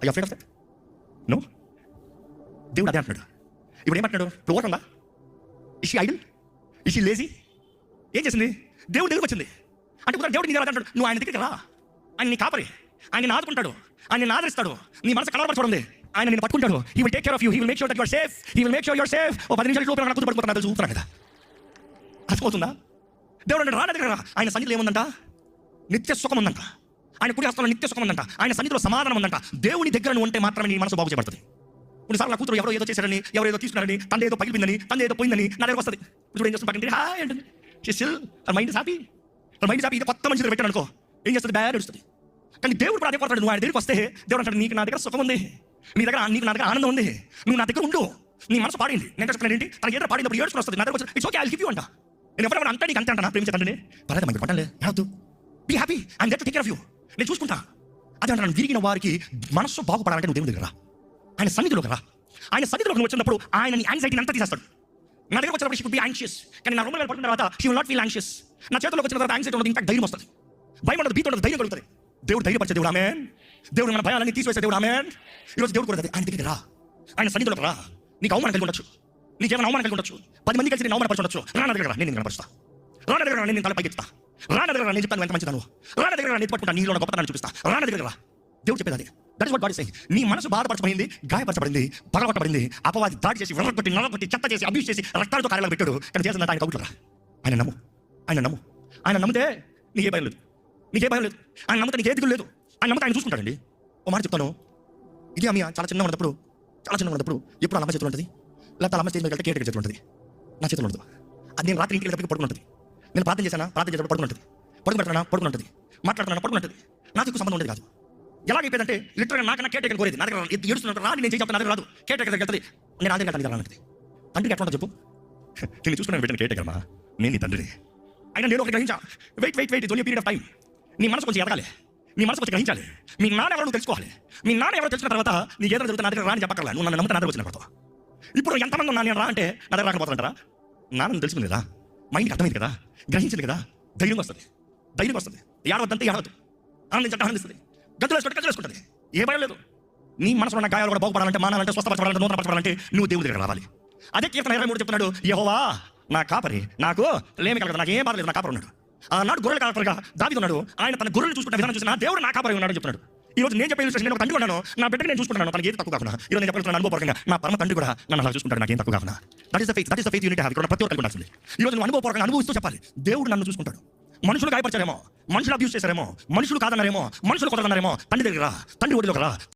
I afraid of that? No. దేవుడు అదే అంటున్నాడు. ఇప్పుడు ఏమంటున్నాడు? ఇప్పుడు ఓటందా? ఇషి ఐడల్? ఇషి లేజీ? ఏం చేసింది? దేవుడు దగ్గరికి వచ్చింది. అంటే దేవుడు నీ దగ్గర అంటాడు, నువ్వు ఆయన దగ్గరికి రా, ఆయన నీ కాపరి, ఆయన ఆదుకుంటాడు, ఆయన ఆదరిస్తాడు, నీ మనసు కలవరపరచడం. ఆయన నేను పట్టుకుంటాడు. He will take care of you, he will make sure that you are safe, he will make sure you are safe. ఓ 10 నిమిషాలు లోపల నాకు పడిపోతున్నా చూపుతున్నా కదా, అర్థమవుతుందా? దేవుడు అంటే రా దగ్గర. ఆయన సన్నిధిలో ఏముందంట? నిత్య సుఖం ఉందంట. ఆయన కుడి హస్తంలో నిత్య సుఖం ఉందంట. ఆయన సన్నిధిలో సమాధానం ఉందంట. దేవుని దగ్గర నువ్వు ఉంటే మాత్రమే నీ మనసు బాగు చేయబడుతుంది. కొన్నిసార్లు నా కూతురు ఎవరో ఏదో చేశారని, ఎవరో ఏదో తీసుకున్నారని, తన ఏదో పగిలిపోయిందని, తన ఏదో పోయిందని నా దగ్గర వస్తుంది. ఇప్పుడు ఏం చేస్తుంది? పక్కన హాయ్ అంటుంది. Still her mind is happy. Her mind is happy. ఇది కొత్త మనిషి దగ్గర పెట్టాను అనుకో, ఏం చేస్తుంది? బ్యాడ్ నడుస్తుంది. కానీ దేవుడు కూడా అదే కొడతాడు. నువ్వు ఆయన దగ్గరికి వస్తే దేవుడు అంటాడు, నీకు నా దగ్గర సుఖం ఉంది, నీకు నా దగ్గర ఆనందం ఉంది, నువ్వు నా దగ్గర ఉండు. నీ మనసు పాడింది. నేను చెప్తున్నాను ఏంటి? తన ఏదో పాడినప్పుడు ఏడుచుకుని వస్తుంది. నా దగ్గర వచ్చి it's okay, I give you అంట. నేను ఎవరైనా అంతా నీకు అంతే అంటాను, ప్రేమించండి పర్లేదు, మనకి పట్టలే, రావద్దు, be happy, I'm there to take care of you, నేను చూసుకుంటా. అదే అంటాను. విరిగిన వారికి మనస్సు బాగుపడాలంటే నువ్వు దేవుడి దగ్గర రా, ఆయన సన్నిధిలోకి రా. ఆయన సన్నిధిలోకి నువ్వు వచ్చినప్పుడు ఆయన నీ యాంగ్జైటీని అంతా తీసేస్తాడు. నా దగ్గర వచ్చినప్పుడు షీ కుడ్ బి యాంగ్షియస్, కానీ నా రూమ్లో పడుకున్న తర్వాత she will not feel anxious. నా చేతిలోకి వచ్చిన తర్వాత యాంగ్జైటీ ఉండదు, ఇంకా ధైర్యం వస్తుంది. భయం ఉండదు, భీతి ఉండదు, ధైర్యం కలుగుతుంది. దేవుడు ధైర్యపరిచే దేవుడు. ఆమేన్. దేవుడు మన భయాలన్నీ తీసివేసే దేవుడు. ఆమేన్. ఈరోజు దేవుడు కూడా ఆయన దగ్గరికి రా, ఆయన సన్నిధిలోకి రా. నీకు అవమానం కలిగి ఉండొచ్చు, నీకేమైనా అవమానం కలిగి ఉండొచ్చు, 10 మంది కలిసి నేను అవమానపరచవచ్చు. రా నా దగ్గర రా, నేను కనపరుస్తా. రా నా దగ్గర రా, నేను తల పైకి ఎత్తుతా. రా నా దగ్గర రా, నేను చెప్తాను ఎంత మంచిదాను. రా నా దగ్గర రా, నేను పట్టుకుంటా, నీలో గొప్పతనాన్ని చూపిస్తా. రా నా దగ్గర రా. దేవుడు చెప్పేది అదే. That is what God is saying. నీ మనసు బాధపరచబడింది, గాయపరచబడింది, పగలగొట్టబడింది, అపవాది దాడి చేసి, వెర్రగొట్టి, నల్లగొట్టి, చెత్త చేసి, అబ్యూస్ చేసి, రక్తాలతో కార్యాలకు పెట్టాడు. కానీ చేస్తున్నట్టు ఆయన కౌట్లరా. ఆయన నమ్ము, ఆయన నమ్ము. ఆయన నమ్మితే నీకే భయం లేదు, నీకే భయం లేదు. ఆయన నమ్మితే నీకే దిగులు లేదు. ఆయన నమ్మితే ఆయన చూసుకుంటాడండి. ఓ మాట చెప్తాను. ఇది అమ్మ చాలా చిన్నగా ఉన్నప్పుడు ఎప్పుడు అమ్మ చేతులు ఉంటుంది, లేకపోతే అమ్మ చేతి మీద వెళ్తే కేటకి చేతులు ఉంటుంది, నా చేతులు ఉండదు. అది నేను రాత్రి ఇంటికి వెళ్ళేటప్పటికి పడుకుంటుంది. నేను ప్రార్థన చేసేటప్పుడు పడుకుంటుంది, పడుకుంటుంది, పడుకుంటుంది. నాకు సంబంధం ఉండేది కాదు. ఎలాగైపోయిందంటే లిటరల్గా నాకన్నా కేటకి కోరేది. నా దగ్గర ఏడుస్తున్నట్టు రాదు, నేను చేసి నా దగ్గర రాదు, కేటకి వెళ్తుంది. నేను అదే కదా అంటుంది. తండ్రికి ఎట్లా ఉంటుంది చెప్పు? నేను చూసుకున్నాను పెట్టిన కేటకమ్మా, నేను నీ తండ్రిని. అయినా నేను ఒకటి గ్రహించా, wait it's only period of time. నీ మనసు కొంచెం ఎదగాలి, నీ మనసు కొంచెం గ్రహించాలి. మీ నాన్న ఎవరో తెలుసుకోవాలి. మీ నాన్న ఎవరో తెలిసిన తర్వాత నీకు ఏదైనా జరుగుతుంది నా దగ్గర రాని చెప్పక్కర్లే, నువ్వు నన్ను నమ్ముతా నా దగ్గర వచ్చిన తర్వాత. ఇప్పుడు ఎంతమంది ఉన్నా నేను రా అంటే నా దగ్గర రాకపోతారంటారా? నాన్న తెలుసుకుంది కదా, మైండ్కి అర్థమైంది కదా, గ్రహించింది కదా, ధైర్యం వస్తుంది. ఏడవద్దంటే ఏడవద్దు, ఆనందిస్తుంది, గదులు వేసుకుంటుంది, ఏ భయం లేదు. నీ మనసులో ఉన్న గాయాలు కూడా బాగుపడాలంటే, మానాలంటే, స్వస్థపరచబడాలంటే, నూతనపరచబడాలంటే నువ్వు దేవుడి దగ్గర రావాలి. అదే కీర్తన 23 చెప్తున్నాడు, యెహోవా నా కాపరి, నాకు లేమి కలగదు, నాకు ఏం బాధలేదు, నా కాపరి ఉన్నాడు. ఆనాడు గొర్రెల కాపరిగా దావీదు ఉన్నాడు. ఆయన తన గొర్రెలు చూసుకుంటే విధానం చూసి నా దేవుడు నా కాపరి ఉన్నాడు చెప్తున్నాడు. ఈ రోజు నేను చెప్పే నేను ఒక తండ్రి ఉన్నాను, నా బిడ్డకి నేను చూసుకుంటాను, తనకి ఏది తక్కువ కాకుండా. ఈరోజు నేను చెప్పగలుగుతున్నాను అనుభవపూర్వకంగా, నా పరమ తండ్రి కూడా నన్ను అలా చూసుకుంటాడు, నాకు ఏం తక్కువ కాకుండా. That is the faith unit have. ఇక్కడ ప్రతి ఒక్కరికి ఉండాల్సింది. ఈ రోజు నువ్వు అనుభవపూర్వకంగా అనుభవిస్తూ చెప్పాలి, దేవుడు నన్ను చూసుకుంటాడు. మనుషులు గాయపరిచారేమో, మనుషులు అబ్యూస్ చేశారేమో, మనుషులు కాదన్నారేమో, మనుషులు కొట్టదన్నారేమో, తండ్రి దగ్గర రా, తండ్రి ఒడిలోకి రా.